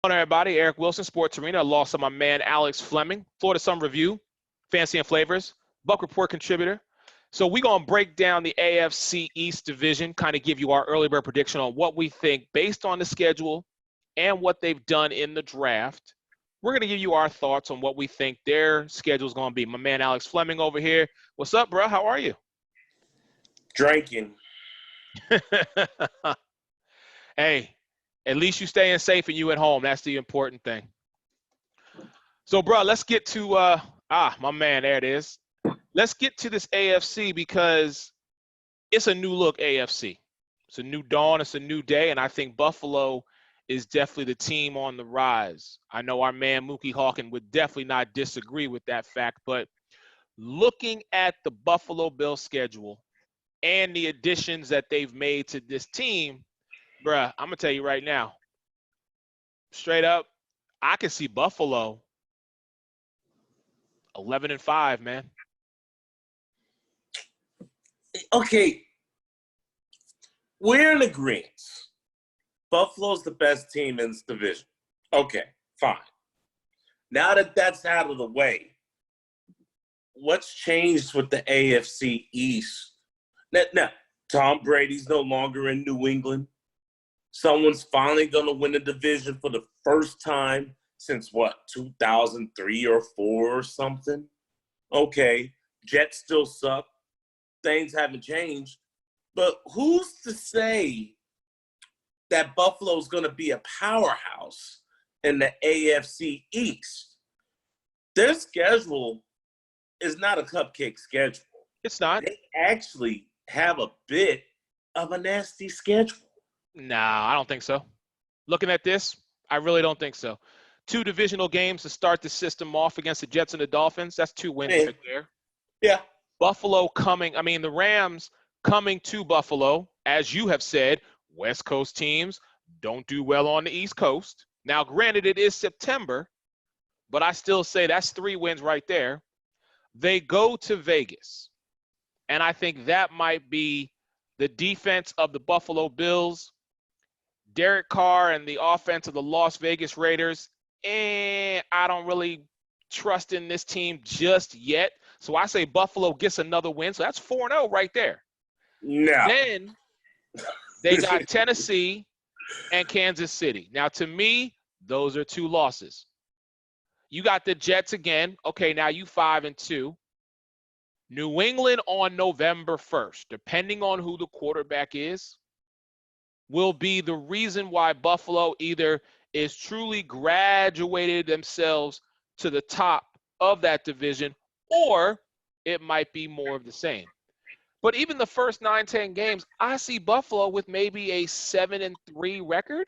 Hello, everybody. Eric Wilson, Sports Arena. I lost of my man, Alex Fleming, Florida Sun Review, Fancy and Flavors, Buck Report contributor. So we're going to break down the AFC East division, kind of give you our early bird prediction on what we think based on the schedule and what they've done in the draft. We're going to give you our thoughts on what we think their schedule is going to be. My man, Alex Fleming over here. What's up, bro? How are you? Drinking. Hey, at least you staying safe and you at home. That's the important thing. So, bro, let's get to my man, there it is. Let's get to this AFC because it's a new look AFC. It's a new dawn, it's a new day, and I think Buffalo is definitely the team on the rise. I know our man Mookie Hawkins would definitely not disagree with that fact, but looking at the Buffalo Bills schedule and the additions that they've made to this team, bruh, I'm going to tell you right now, straight up, I can see Buffalo 11-5, man. Okay, we're in agreement. Buffalo's the best team in this division. Okay, fine. Now that that's out of the way, what's changed with the AFC East? Now, Tom Brady's no longer in New England. Someone's finally going to win the division for the first time since, 2003 or 4 or something? Okay, Jets still suck. Things haven't changed. But who's to say that Buffalo's going to be a powerhouse in the AFC East? Their schedule is not a cupcake schedule. It's not. They actually have a bit of a nasty schedule. Nah, I don't think so. Looking at this, I really don't think so. 2 divisional games to start the system off against the Jets and the Dolphins. That's 2 wins right there. Yeah. Buffalo the Rams coming to Buffalo, as you have said, West Coast teams don't do well on the East Coast. Now, granted, it is September, but I still say that's 3 wins right there. They go to Vegas, and I think that might be the defense of the Buffalo Bills, Derek Carr and the offense of the Las Vegas Raiders. I don't really trust in this team just yet. So I say Buffalo gets another win. So that's 4-0 right there. No. Then they got Tennessee and Kansas City. Now, to me, those are 2 losses. You got the Jets again. Okay, now you 5-2. New England on November 1st, depending on who the quarterback is, will be the reason why Buffalo either is truly graduated themselves to the top of that division, or it might be more of the same. But even the first 9-10 games, I see Buffalo with maybe a 7-3 record.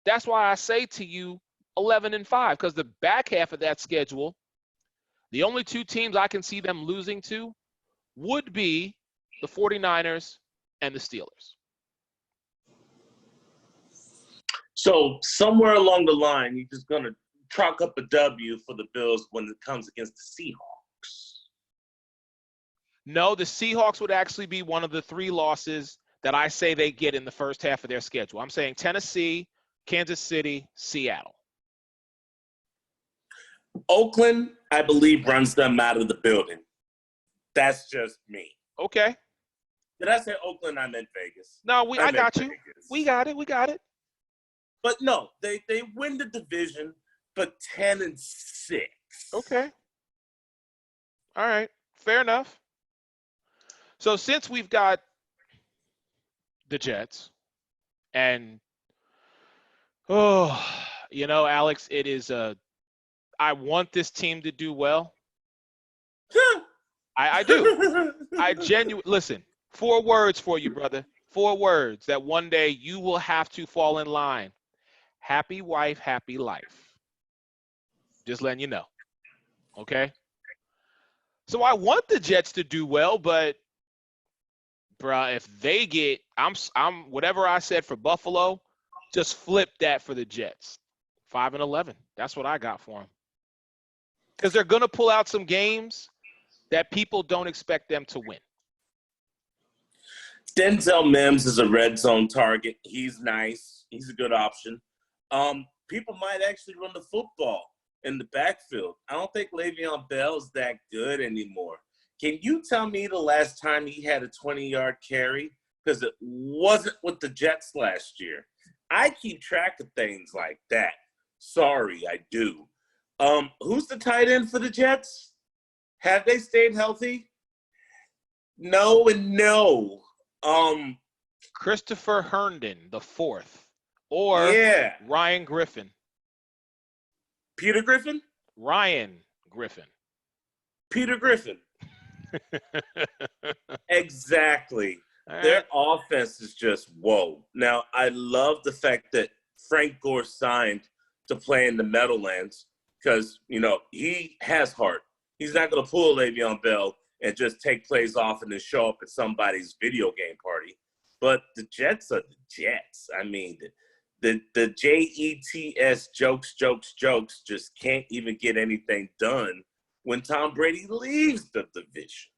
That's why I say to you 11-5, because the back half of that schedule, the only 2 teams I can see them losing to would be the 49ers and the Steelers. So somewhere along the line, you're just going to chalk up a W for the Bills when it comes against the Seahawks. No, the Seahawks would actually be one of the 3 losses that I say they get in the first half of their schedule. I'm saying Tennessee, Kansas City, Seattle. Oakland, I believe, runs them out of the building. That's just me. Okay. Did I say Oakland? I meant Vegas. No, I got you. Vegas. We got it. But no, they win the division, but 10-6. Okay. All right. Fair enough. So since we've got the Jets and, Alex, it is I want this team to do well. I do. I genuinely, listen, 4 words for you, brother. 4 words that one day you will have to fall in line. Happy wife, happy life. Just letting you know. Okay? So I want the Jets to do well, but bruh, if they get I'm whatever I said for Buffalo, just flip that for the Jets. 5-11. That's what I got for them. Because they're going to pull out some games that people don't expect them to win. Denzel Mims is a red zone target. He's nice. He's a good option. people might actually run the football in the backfield. I don't think Le'Veon Bell's that good anymore. Can you tell me the last time he had a 20-yard carry? Because it wasn't with the Jets last year. I keep track of things like that. Sorry, I do. Who's the tight end for the Jets? Have they stayed healthy? No and no. Christopher Herndon, the fourth, or Yeah. Ryan Griffin. Peter Griffin? Ryan Griffin. Peter Griffin. Exactly. All Their right. offense is just whoa. Now, I love the fact that Frank Gore signed to play in the Meadowlands because, he has heart. He's not going to pull Le'Veon Bell and just take plays off and then show up at somebody's video game party. But the Jets are the Jets. I mean, the Jets jokes just can't even get anything done when Tom Brady leaves the division.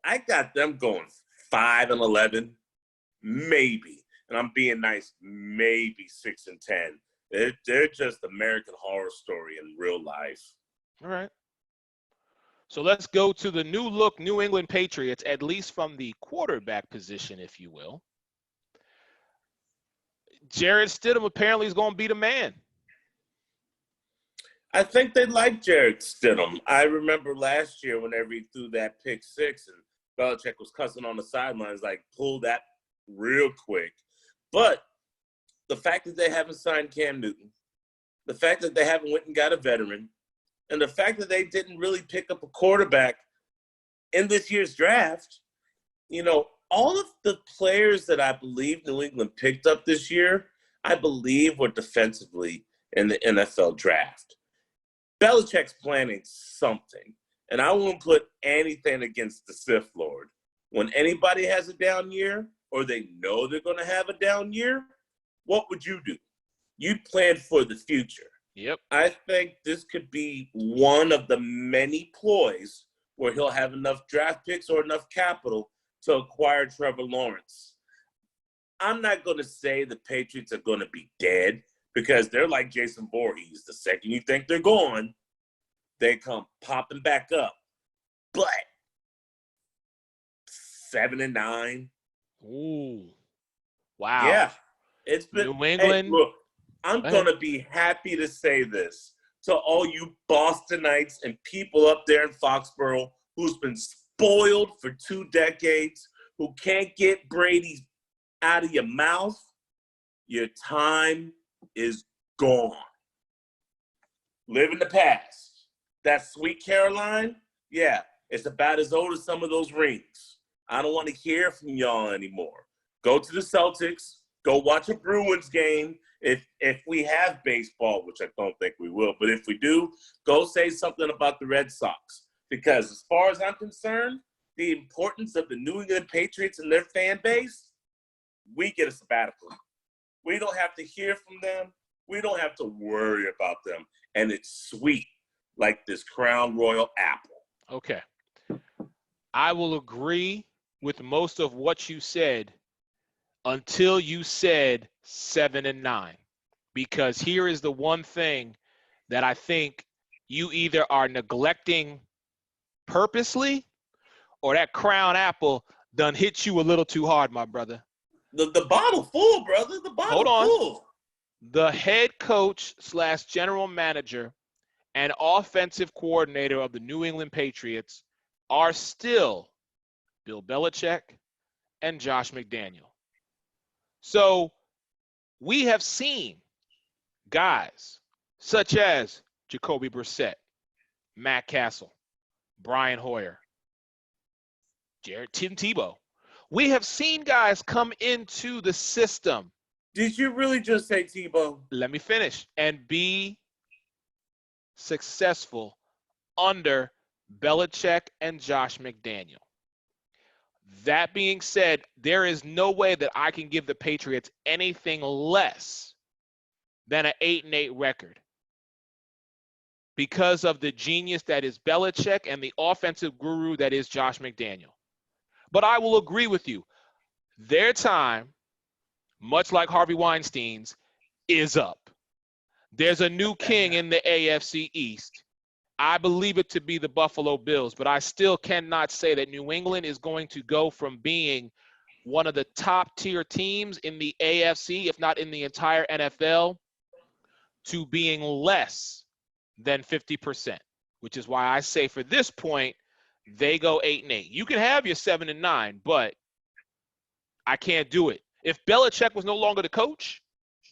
I got them going 5-11, maybe, and I'm being nice, maybe 6-10. They're just American Horror Story in real life. All right. So let's go to the new look New England Patriots, at least from the quarterback position, if you will. Jarrett Stidham apparently is going to be the man. I think they like Jarrett Stidham. I remember last year whenever he threw that pick six and Belichick was cussing on the sidelines, like, pull that real quick. But the fact that they haven't signed Cam Newton, the fact that they haven't went and got a veteran, and the fact that they didn't really pick up a quarterback in this year's draft, all of the players that I believe New England picked up this year, I believe were defensively in the NFL draft. Belichick's planning something, and I won't put anything against the Sith Lord. When anybody has a down year or they know they're going to have a down year, what would you do? You'd plan for the future. Yep. I think this could be one of the many ploys where he'll have enough draft picks or enough capital to acquire Trevor Lawrence. I'm not going to say the Patriots are going to be dead because they're like Jason Voorhees. The second you think they're gone, they come popping back up. But 7-9. Ooh. Wow. Yeah. It's been New England. Hey, look, I'm going to be happy to say this to all you Bostonites and people up there in Foxborough who's been spoiled for 2 decades, who can't get Brady out of your mouth. Your time is gone. Live in the past. That sweet Caroline, yeah, it's about as old as some of those rings. I don't want to hear from y'all anymore. Go to the Celtics. Go watch a Bruins game. If we have baseball, which I don't think we will, but if we do, go say something about the Red Sox. Because as far as I'm concerned, the importance of the New England Patriots and their fan base, we get a sabbatical. We don't have to hear from them. We don't have to worry about them. And it's sweet, like this Crown Royal apple. Okay. I will agree with most of what you said until you said 7-9. Because here is the one thing that I think you either are neglecting purposely or that Crown apple done hit you a little too hard, my brother. The bottle full, brother. The bottle Hold on. full. The head coach / general manager and offensive coordinator of the New England Patriots are still Bill Belichick and Josh McDaniel. So we have seen guys such as Jacoby Brissett, Matt Castle, Brian Hoyer, Tim Tebow. We have seen guys come into the system. Did you really just say Tebow? Let me finish. And be successful under Belichick and Josh McDaniel. That being said, there is no way that I can give the Patriots anything less than an 8-8 record because of the genius that is Belichick and the offensive guru that is Josh McDaniel. But I will agree with you. Their time much like Harvey Weinstein's, is up. There's a new king in the AFC East. I believe it to be the Buffalo Bills, but I still cannot say that New England is going to go from being one of the top tier teams in the AFC, if not in the entire NFL, to being less than 50%, which is why I say for this point, they go 8-8. You can have your 7-9, but I can't do it. If Belichick was no longer the coach,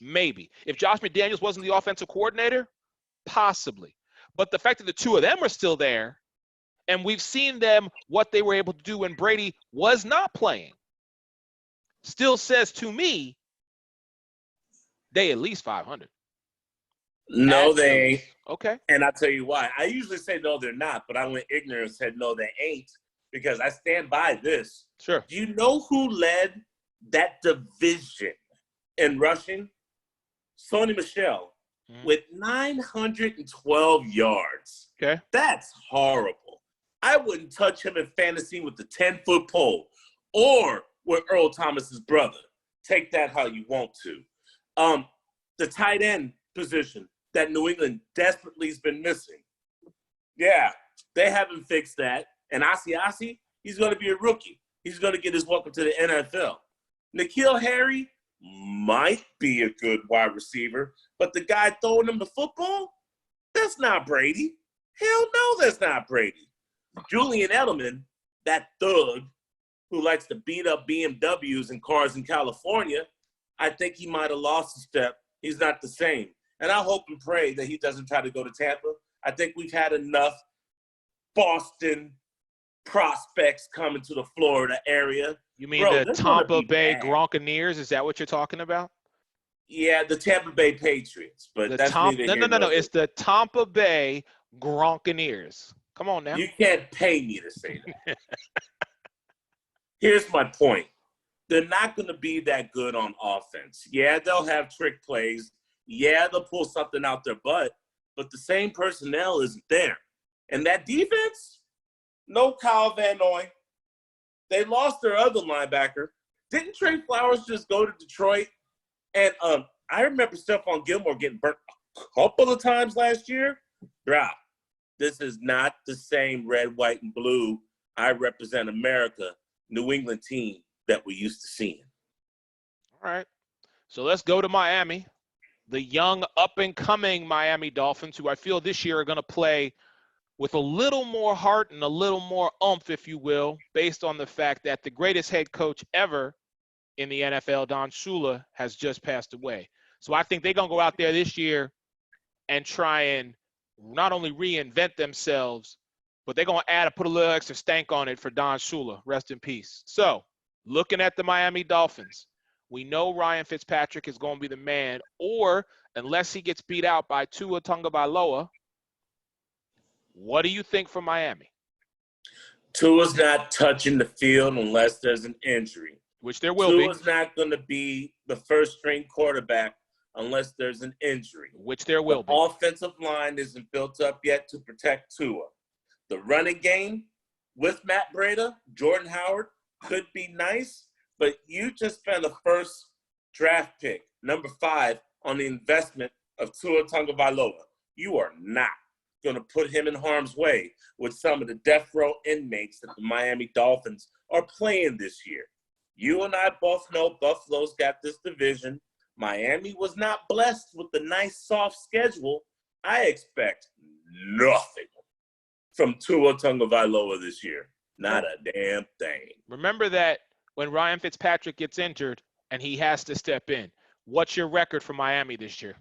maybe. If Josh McDaniels wasn't the offensive coordinator, possibly. But the fact that the two of them are still there, and we've seen them, what they were able to do when Brady was not playing, still says to me, they at least 500. No, they ain't. Okay. And I'll tell you why. I usually say no, they're not, but I went ignorant and said no, they ain't, because I stand by this. Sure. Do you know who led that division in rushing? Sony Michel with 912 yards. Okay. That's horrible. I wouldn't touch him in fantasy with the 10-foot pole or with Earl Thomas's brother. Take that how you want to. The tight end position that New England desperately has been missing. Yeah, they haven't fixed that. And Asi, he's going to be a rookie. He's going to get his welcome to the NFL. N'Keal Harry might be a good wide receiver, but the guy throwing him the football, that's not Brady. Hell no, that's not Brady. Julian Edelman, that thug who likes to beat up BMWs and cars in California, I think he might have lost a step. He's not the same. And I hope and pray that he doesn't try to go to Tampa. I think we've had enough Boston prospects coming to the Florida area. You mean the Tampa Bay Gronkaneers? Is that what you're talking about? Yeah, the Tampa Bay Patriots. But No. It's the Tampa Bay Gronkaneers. Come on now. You can't pay me to say that. Here's my point. They're not going to be that good on offense. Yeah, they'll have trick plays. Yeah, they'll pull something out their butt, but the same personnel isn't there. And that defense, no Kyle Van Noy. They lost their other linebacker. Didn't Trey Flowers just go to Detroit? And I remember Stephon Gilmore getting burnt a couple of times last year. Bruh, this is not the same red, white, and blue I represent America, New England team that we're used to seeing. All right. So let's go to Miami. The young, up-and-coming Miami Dolphins, who I feel this year are going to play with a little more heart and a little more oomph, if you will, based on the fact that the greatest head coach ever in the NFL, Don Shula, has just passed away. So I think they're going to go out there this year and try and not only reinvent themselves, but they're going to put a little extra stank on it for Don Shula. Rest in peace. So looking at the Miami Dolphins, we know Ryan Fitzpatrick is going to be the man, or unless he gets beat out by Tua Tagovailoa, what do you think for Miami? Tua's not touching the field unless there's an injury. Which there will be. Tua's not going to be the first-string quarterback unless there's an injury. Which there will be. The offensive line isn't built up yet to protect Tua. The running game with Matt Breida, Jordan Howard, could be nice, but you just spent a first draft pick, number 5, on the investment of Tua Tagovailoa. You are not going to put him in harm's way with some of the death row inmates that the Miami Dolphins are playing this year. You and I both know Buffalo's got this division. Miami was not blessed with the nice, soft schedule. I expect nothing from Tua Tagovailoa this year. Not a damn thing. Remember that when Ryan Fitzpatrick gets injured and he has to step in, what's your record for Miami this year?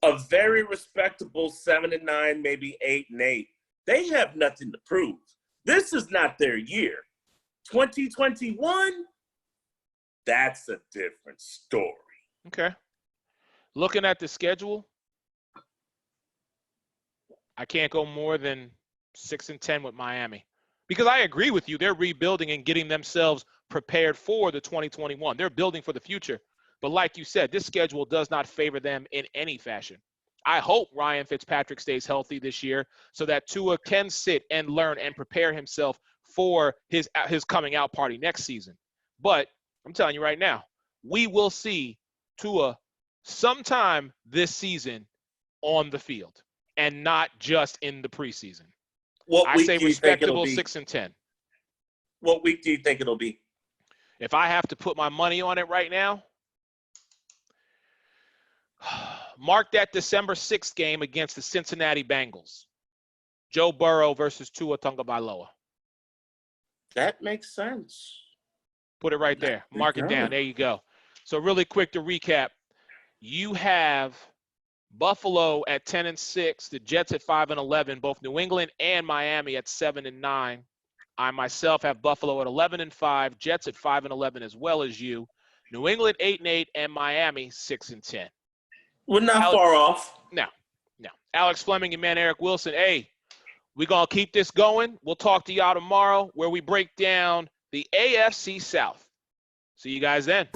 A very respectable 7-9, maybe 8-8. They have nothing to prove. This is not their year. 2021, that's a different story. Okay. Looking at the schedule, I can't go more than 6-10 with Miami. Because I agree with you. They're rebuilding and getting themselves prepared for the 2021. They're building for the future. But like you said, this schedule does not favor them in any fashion. I hope Ryan Fitzpatrick stays healthy this year so that Tua can sit and learn and prepare himself for his coming out party next season. But I'm telling you right now, we will see Tua sometime this season on the field and not just in the preseason. What I week say do you think it'll respectable be? 6-10. What week do you think it'll be? If I have to put my money on it right now, mark that December 6th game against the Cincinnati Bengals. Joe Burrow versus Tua Tagovailoa. That makes sense. Put it right there. Mark it down. There you go. So really quick to recap, you have Buffalo at 10-6, the Jets at 5-11, both New England and Miami at 7-9. I myself have Buffalo at 11-5, Jets at 5-11 as well as you. New England 8-8 and Miami 6-10. We're not far off. No. Alex Fleming and man Eric Wilson. Hey, we're gonna keep this going. We'll talk to y'all tomorrow where we break down the AFC South. See you guys then.